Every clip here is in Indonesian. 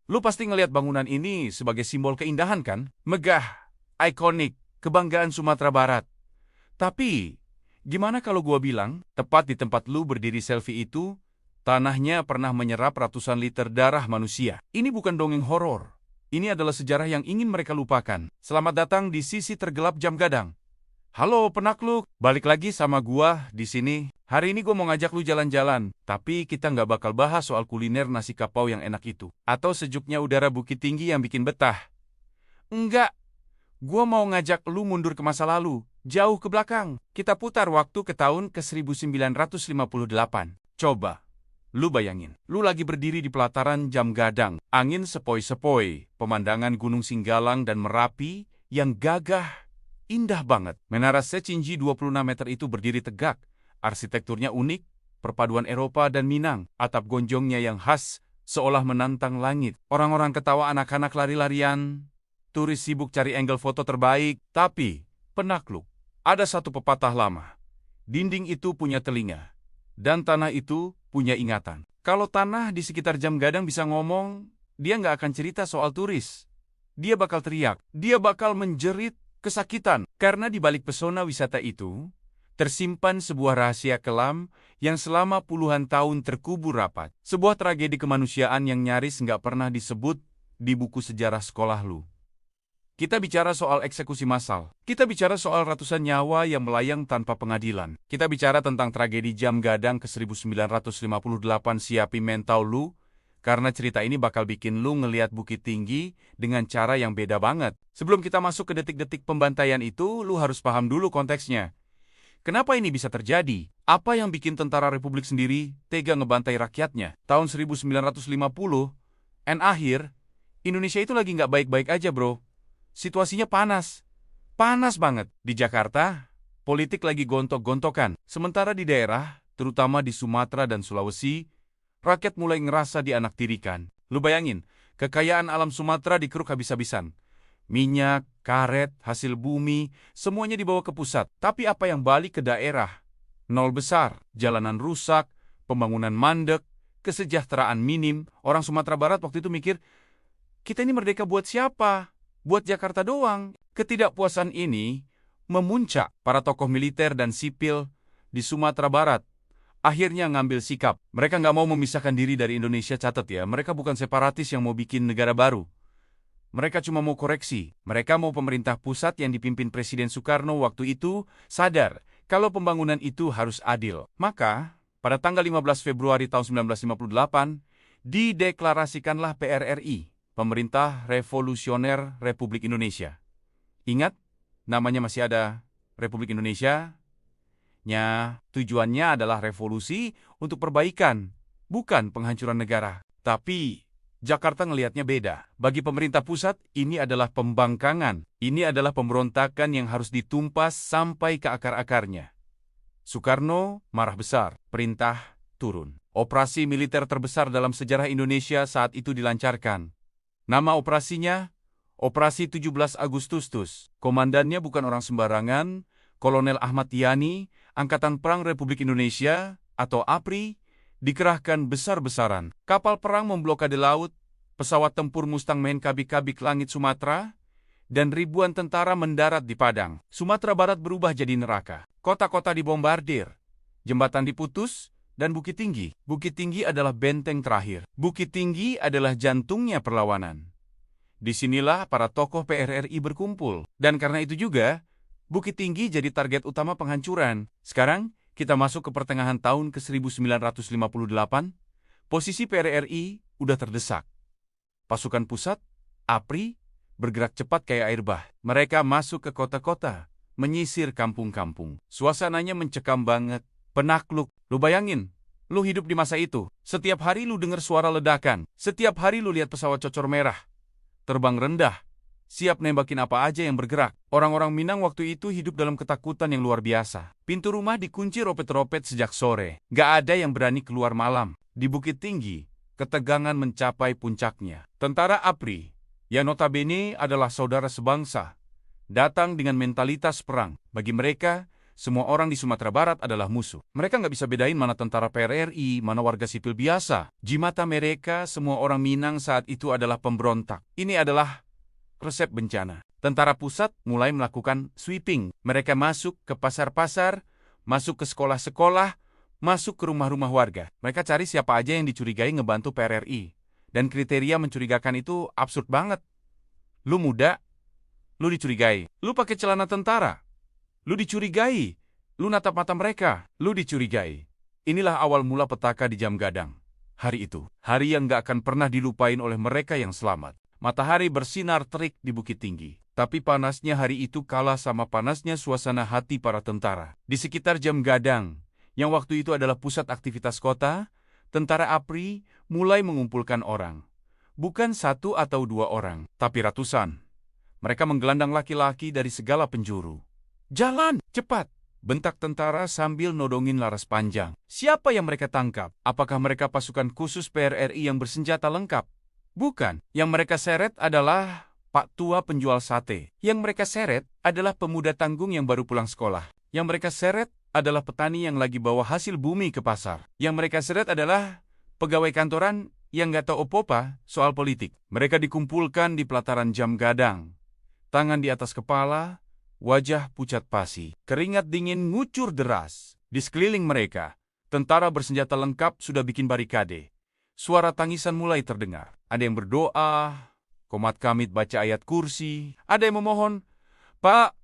Lu pasti ngelihat bangunan ini sebagai simbol keindahan kan? Megah, ikonik, kebanggaan Sumatera Barat. Tapi, gimana kalau gua bilang, tepat di tempat lu berdiri selfie itu, tanahnya pernah menyerap ratusan liter darah manusia. Ini bukan dongeng horor. Ini adalah sejarah yang ingin mereka lupakan. Selamat datang di sisi tergelap Jam Gadang. Halo penakluk, balik lagi sama gua di sini. Hari ini gua mau ngajak lu jalan-jalan, tapi kita nggak bakal bahas soal kuliner nasi kapau yang enak itu. Atau sejuknya udara Bukit Tinggi yang bikin betah. Enggak, gua mau ngajak lu mundur ke masa lalu, jauh ke belakang. Kita putar waktu ke tahun ke 1958. Coba, lu bayangin, lu lagi berdiri di pelataran Jam Gadang. Angin sepoi-sepoi, pemandangan Gunung Singgalang dan Merapi yang gagah. Indah banget. Menara setinggi 26 meter itu berdiri tegak. Arsitekturnya unik, perpaduan Eropa dan Minang. Atap gonjongnya yang khas, seolah menantang langit. Orang-orang ketawa, anak-anak lari-larian. Turis sibuk cari angle foto terbaik. Tapi, penakluk, ada satu pepatah lama. Dinding itu punya telinga. Dan tanah itu punya ingatan. Kalau tanah di sekitar Jam Gadang bisa ngomong, dia nggak akan cerita soal turis. Dia bakal teriak. Dia bakal menjerit kesakitan, karena di balik pesona wisata itu, tersimpan sebuah rahasia kelam yang selama puluhan tahun terkubur rapat. Sebuah tragedi kemanusiaan yang nyaris nggak pernah disebut di buku sejarah sekolah lu. Kita bicara soal eksekusi massal. Kita bicara soal ratusan nyawa yang melayang tanpa pengadilan. Kita bicara tentang tragedi Jam Gadang ke 1958. Siapi mental lu, karena cerita ini bakal bikin lu ngeliat Bukit Tinggi dengan cara yang beda banget. Sebelum kita masuk ke detik-detik pembantaian itu, lu harus paham dulu konteksnya. Kenapa ini bisa terjadi? Apa yang bikin tentara Republik sendiri tega ngebantai rakyatnya? Tahun 1950, akhir, Indonesia itu lagi nggak baik-baik aja bro. Situasinya panas. Panas banget. Di Jakarta, politik lagi gontok-gontokan. Sementara di daerah, terutama di Sumatera dan Sulawesi, rakyat mulai ngerasa dianaktirikan. Lu bayangin, kekayaan alam Sumatera dikeruk habis-habisan. Minyak, karet, hasil bumi, semuanya dibawa ke pusat. Tapi apa yang balik ke daerah? Nol besar, jalanan rusak, pembangunan mandek, kesejahteraan minim. Orang Sumatera Barat waktu itu mikir, kita ini merdeka buat siapa? Buat Jakarta doang. Ketidakpuasan ini memuncak. Para tokoh militer dan sipil di Sumatera Barat akhirnya ngambil sikap. Mereka nggak mau memisahkan diri dari Indonesia, catat ya. Mereka bukan separatis yang mau bikin negara baru. Mereka cuma mau koreksi. Mereka mau pemerintah pusat yang dipimpin Presiden Soekarno waktu itu sadar kalau pembangunan itu harus adil. Maka, pada tanggal 15 Februari tahun 1958, dideklarasikanlah PRRI, Pemerintah Revolusioner Republik Indonesia. Ingat, namanya masih ada Republik Indonesia. Tujuannya adalah revolusi untuk perbaikan, bukan penghancuran negara. Tapi, Jakarta ngelihatnya beda. Bagi pemerintah pusat, ini adalah pembangkangan. Ini adalah pemberontakan yang harus ditumpas sampai ke akar-akarnya. Soekarno marah besar, perintah turun. Operasi militer terbesar dalam sejarah Indonesia saat itu dilancarkan. Nama operasinya, Operasi 17 Agustus. Komandannya bukan orang sembarangan, Kolonel Ahmad Yani, Angkatan Perang Republik Indonesia, atau APRI, dikerahkan besar-besaran. Kapal perang memblokade laut, pesawat tempur Mustang main kabik-kabik langit Sumatera, dan ribuan tentara mendarat di Padang. Sumatera Barat berubah jadi neraka. Kota-kota dibombardir, jembatan diputus, dan Bukit Tinggi. Bukit Tinggi adalah benteng terakhir. Bukit Tinggi adalah jantungnya perlawanan. Disinilah para tokoh PRRI berkumpul. Dan karena itu juga, Bukit Tinggi jadi target utama penghancuran. Sekarang, kita masuk ke pertengahan tahun ke 1958, posisi PRRI udah terdesak. Pasukan pusat, APRI, bergerak cepat kayak air bah. Mereka masuk ke kota-kota, menyisir kampung-kampung. Suasananya mencekam banget. Penakluk, lu bayangin, lu hidup di masa itu. Setiap hari lu dengar suara ledakan. Setiap hari lu lihat pesawat cocor merah. Terbang rendah, siap nembakin apa aja yang bergerak. Orang-orang Minang waktu itu hidup dalam ketakutan yang luar biasa. Pintu rumah dikunci ropet-ropet sejak sore. Gak ada yang berani keluar malam. Di Bukit Tinggi, ketegangan mencapai puncaknya. Tentara APRI, yang notabene adalah saudara sebangsa, datang dengan mentalitas perang. Bagi mereka, Semua orang di Sumatera Barat adalah musuh. Mereka nggak bisa bedain mana tentara PRRI, mana warga sipil biasa. Di mata mereka, semua orang Minang saat itu adalah pemberontak. Ini adalah resep bencana. Tentara pusat mulai melakukan sweeping. Mereka masuk ke pasar-pasar, masuk ke sekolah-sekolah, masuk ke rumah-rumah warga. Mereka cari siapa aja yang dicurigai ngebantu PRRI. Dan kriteria mencurigakan itu absurd banget. Lu muda, lu dicurigai. Lu pakai celana tentara, lu dicurigai. Lu natap mata mereka, lu dicurigai. Inilah awal mula petaka di Jam Gadang. Hari itu, hari yang gak akan pernah dilupain oleh mereka yang selamat. Matahari bersinar terik di Bukit Tinggi. Tapi panasnya hari itu kalah sama panasnya suasana hati para tentara. Di sekitar Jam Gadang, yang waktu itu adalah pusat aktivitas kota, tentara APRI mulai mengumpulkan orang. Bukan 1 atau 2 orang, tapi ratusan. Mereka menggelandang laki-laki dari segala penjuru. "Jalan, cepat!" bentak tentara sambil nodongin laras panjang. Siapa yang mereka tangkap? Apakah mereka pasukan khusus PRRI yang bersenjata lengkap? Bukan. Yang mereka seret adalah Pak Tua penjual sate. Yang mereka seret adalah pemuda tanggung yang baru pulang sekolah. Yang mereka seret adalah petani yang lagi bawa hasil bumi ke pasar. Yang mereka seret adalah pegawai kantoran yang nggak tahu apa-apa soal politik. Mereka dikumpulkan di pelataran Jam Gadang. Tangan di atas kepala, wajah pucat pasi, keringat dingin ngucur deras. Di sekeliling mereka, tentara bersenjata lengkap sudah bikin barikade. Suara tangisan mulai terdengar. Ada yang berdoa, Qomat Kamit baca ayat kursi. Ada yang memohon, "Pak,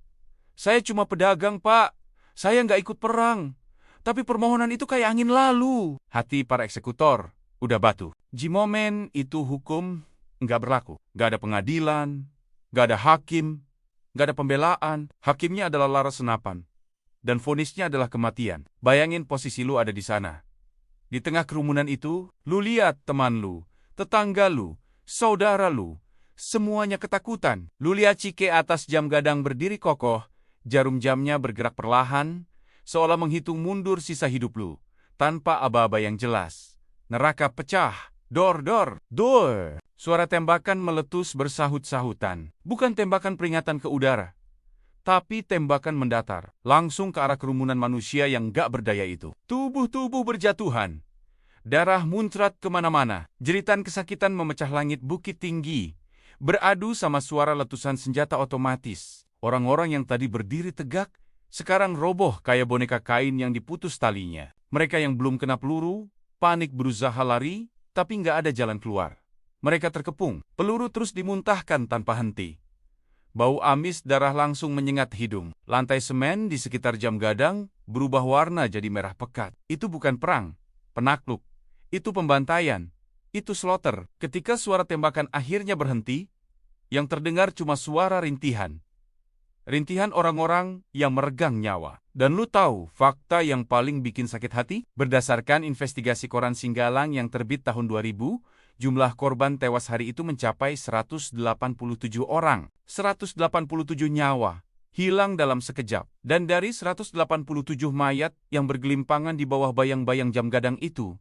saya cuma pedagang, Pak. Saya nggak ikut perang." Tapi permohonan itu kayak angin lalu. Hati para eksekutor udah batu. Di momen itu hukum nggak berlaku. Nggak ada pengadilan, nggak ada hakim, nggak ada pembelaan. Hakimnya adalah laras senapan. Dan vonisnya adalah kematian. Bayangin posisi lu ada di sana. Di tengah kerumunan itu, lu lihat teman lu, tetangga lu, saudara lu, semuanya ketakutan. Lu lihat Cike atas Jam Gadang berdiri kokoh, jarum jamnya bergerak perlahan, seolah menghitung mundur sisa hidup lu, tanpa aba-aba yang jelas. Neraka pecah. Dor, dor, dor. Suara tembakan meletus bersahut-sahutan. Bukan tembakan peringatan ke udara, tapi tembakan mendatar, langsung ke arah kerumunan manusia yang gak berdaya itu. Tubuh-tubuh berjatuhan. Darah muncrat kemana-mana. Jeritan kesakitan memecah langit Bukit Tinggi, beradu sama suara letusan senjata otomatis. Orang-orang yang tadi berdiri tegak, sekarang roboh kayak boneka kain yang diputus talinya. Mereka yang belum kena peluru, panik berusaha lari, tapi nggak ada jalan keluar. Mereka terkepung, peluru terus dimuntahkan tanpa henti. Bau amis darah langsung menyengat hidung. Lantai semen di sekitar Jam Gadang berubah warna jadi merah pekat. Itu bukan perang, penakluk. Itu pembantaian. Itu slaughter. Ketika suara tembakan akhirnya berhenti, yang terdengar cuma suara rintihan. Rintihan orang-orang yang meregang nyawa. Dan lu tahu fakta yang paling bikin sakit hati? Berdasarkan investigasi koran Singgalang yang terbit tahun 2000, jumlah korban tewas hari itu mencapai 187 orang. 187 nyawa hilang dalam sekejap. Dan dari 187 mayat yang bergelimpangan di bawah bayang-bayang Jam Gadang itu,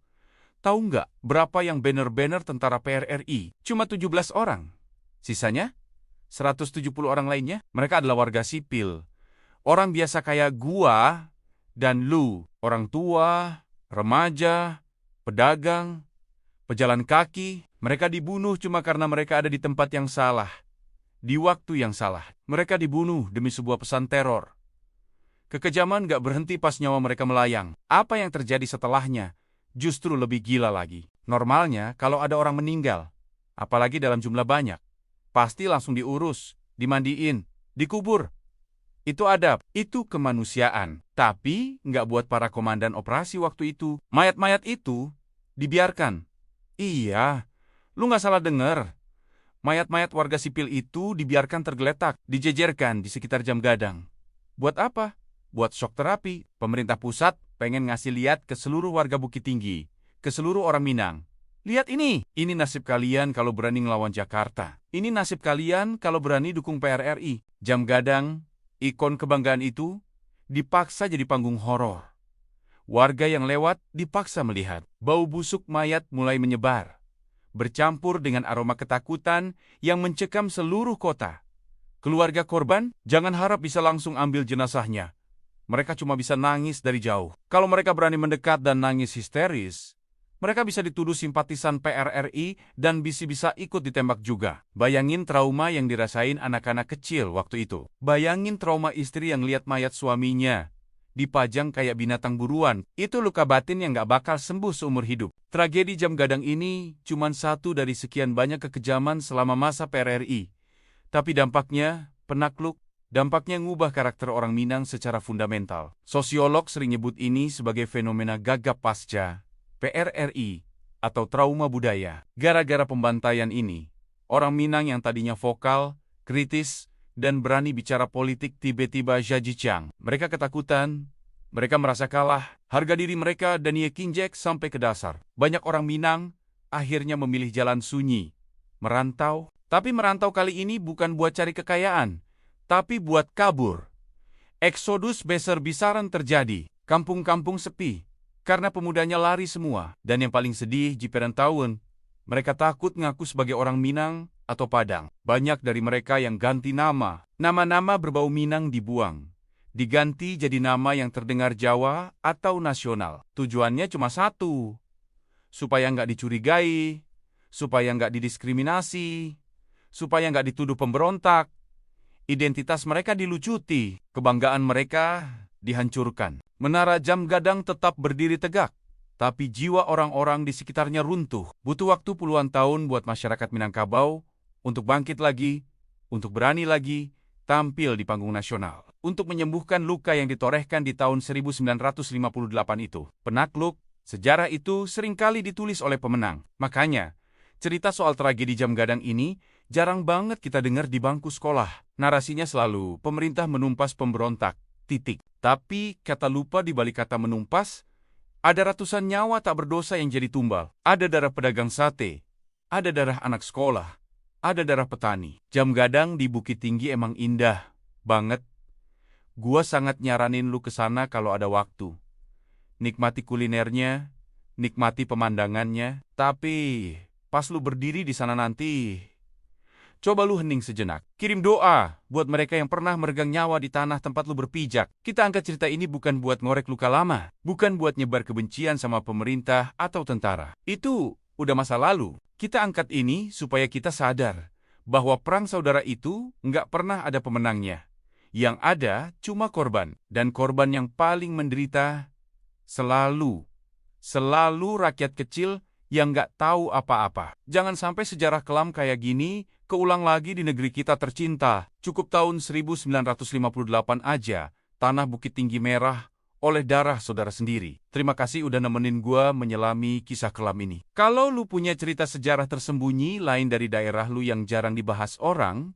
tahu nggak berapa yang banner-banner tentara PRRI? Cuma 17 orang. Sisanya, 170 orang lainnya, mereka adalah warga sipil. Orang biasa kayak gua dan lu. Orang tua, remaja, pedagang, pejalan kaki. Mereka dibunuh cuma karena mereka ada di tempat yang salah. Di waktu yang salah. Mereka dibunuh demi sebuah pesan teror. Kekejaman gak berhenti pas nyawa mereka melayang. Apa yang terjadi setelahnya justru lebih gila lagi. Normalnya kalau ada orang meninggal, apalagi dalam jumlah banyak, pasti langsung diurus, dimandiin, dikubur. Itu adab, itu kemanusiaan. Tapi nggak buat para komandan operasi waktu itu. Mayat-mayat itu dibiarkan. Iya, lu nggak salah dengar. Mayat-mayat warga sipil itu dibiarkan tergeletak, dijejerkan di sekitar Jam Gadang. Buat apa? Buat shock terapi. Pemerintah pusat pengen ngasih lihat ke seluruh warga Bukit Tinggi, ke seluruh orang Minang. Lihat ini nasib kalian kalau berani ngelawan Jakarta. Ini nasib kalian kalau berani dukung PRRI. Jam Gadang, ikon kebanggaan itu, dipaksa jadi panggung horor. Warga yang lewat dipaksa melihat. Bau busuk mayat mulai menyebar, bercampur dengan aroma ketakutan yang mencekam seluruh kota. Keluarga korban jangan harap bisa langsung ambil jenazahnya. mereka cuma bisa nangis dari jauh. Kalau mereka berani mendekat dan nangis histeris, mereka bisa dituduh simpatisan PRRI dan bisa ikut ditembak juga. Bayangin trauma yang dirasain anak-anak kecil waktu itu. Bayangin trauma istri yang lihat mayat suaminya dipajang kayak binatang buruan. Itu luka batin yang gak bakal sembuh seumur hidup. Tragedi Jam Gadang ini cuma satu dari sekian banyak kekejaman selama masa PRRI. Tapi dampaknya penakluk. Dampaknya ngubah karakter orang Minang secara fundamental. Sosiolog sering nyebut ini sebagai fenomena gagap pasca PRRI atau trauma budaya. Gara-gara pembantaian ini, orang Minang yang tadinya vokal, kritis, dan berani bicara politik tiba-tiba jajicang. Mereka ketakutan, mereka merasa kalah, harga diri mereka dan ia kinjek sampai ke dasar. Banyak orang Minang akhirnya memilih jalan sunyi, merantau. Tapi merantau kali ini bukan buat cari kekayaan, tapi buat kabur. Eksodus besar-besaran terjadi, kampung-kampung sepi, karena pemudanya lari semua. Dan yang paling sedih di perantauan, mereka takut ngaku sebagai orang Minang atau Padang. Banyak dari mereka yang ganti nama. Nama-nama berbau Minang dibuang. Diganti jadi nama yang terdengar Jawa atau nasional. Tujuannya cuma satu, supaya nggak dicurigai, supaya nggak didiskriminasi, supaya nggak dituduh pemberontak. Identitas mereka dilucuti, kebanggaan mereka dihancurkan. Menara Jam Gadang tetap berdiri tegak, tapi jiwa orang-orang di sekitarnya runtuh. Butuh waktu puluhan tahun buat masyarakat Minangkabau untuk bangkit lagi, untuk berani lagi, tampil di panggung nasional. Untuk menyembuhkan luka yang ditorehkan di tahun 1958 itu. Penakluk, sejarah itu seringkali ditulis oleh pemenang. Makanya, cerita soal tragedi Jam Gadang ini jarang banget kita dengar di bangku sekolah. Narasinya selalu, pemerintah menumpas pemberontak, titik. Tapi, kata lupa di balik kata menumpas, ada ratusan nyawa tak berdosa yang jadi tumbal. Ada darah pedagang sate, ada darah anak sekolah, ada darah petani. Jam Gadang di Bukit Tinggi emang indah banget. Gua sangat nyaranin lu ke sana kalau ada waktu. Nikmati kulinernya, nikmati pemandangannya, tapi pas lu berdiri di sana nanti, coba lu hening sejenak. Kirim doa buat mereka yang pernah meregang nyawa di tanah tempat lu berpijak. Kita angkat cerita ini bukan buat ngorek luka lama, bukan buat nyebar kebencian sama pemerintah atau tentara. Itu udah masa lalu. Kita angkat ini supaya kita sadar bahwa perang saudara itu nggak pernah ada pemenangnya. Yang ada cuma korban. Dan korban yang paling menderita selalu rakyat kecil yang nggak tahu apa-apa. Jangan sampai sejarah kelam kayak gini keulang lagi di negeri kita tercinta. Cukup tahun 1958 aja, tanah Bukit Tinggi merah oleh darah saudara sendiri. Terima kasih udah nemenin gua menyelami kisah kelam ini. Kalau lu punya cerita sejarah tersembunyi lain dari daerah lu yang jarang dibahas orang,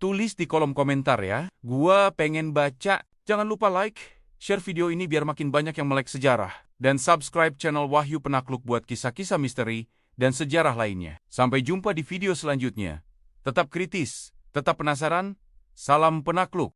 tulis di kolom komentar ya. Gua pengen baca. Jangan lupa like, share video ini biar makin banyak yang melek sejarah. Dan subscribe channel Wahyu Penakluk buat kisah-kisah misteri dan sejarah lainnya. Sampai jumpa di video selanjutnya. Tetap kritis, tetap penasaran, salam penakluk.